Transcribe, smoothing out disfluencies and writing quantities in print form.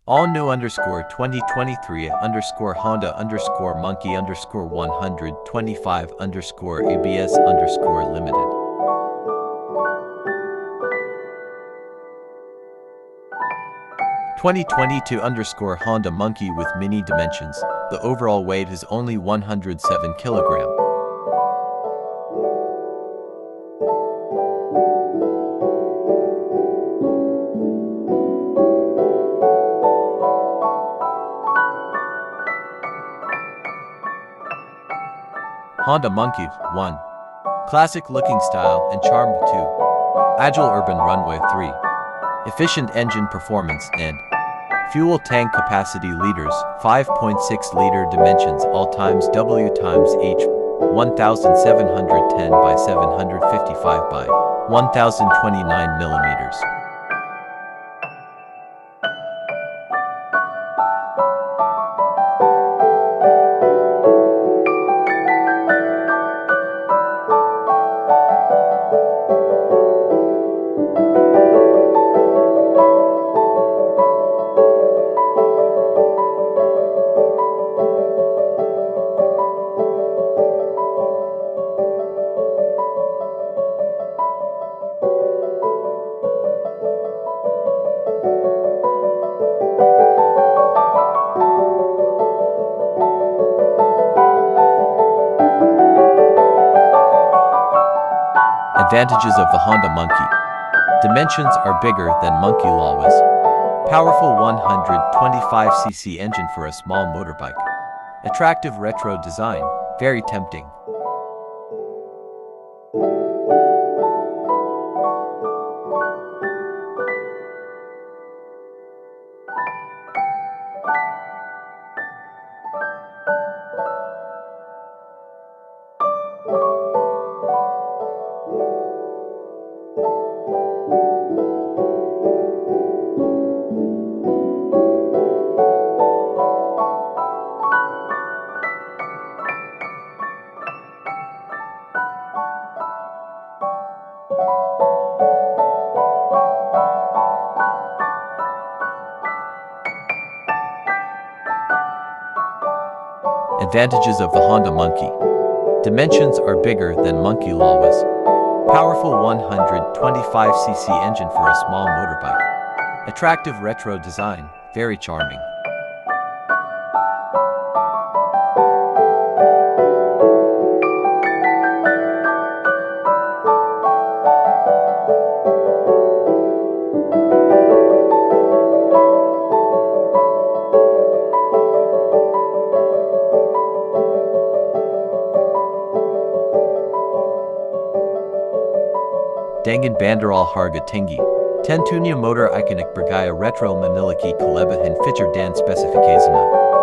All new _2023 Honda monkey 125 ABS Limited. _2022 Honda Monkey with mini dimensions. The overall weight is only 107 kg. Honda Monkey 1. Classic looking style and charm 2. Agile urban runway 3. Efficient engine performance and fuel tank capacity liters 5.6 liter dimensions all times W times H 1710 by 755 by 1029 millimeters. Advantages of the Honda Monkey. Dimensions are bigger than Monkey Lawas. Powerful 125cc engine for a small motorbike. Attractive retro design, very tempting. Advantages of the Honda Monkey. Dimensions are bigger than Monkey Lawas. Powerful 125cc engine for a small motorbike. Attractive retro design, very charming. Dengan banderol harga tinggi. Tentunya motor ikonik bergaya retro memiliki kelebihan fitur dan spesifikasinya.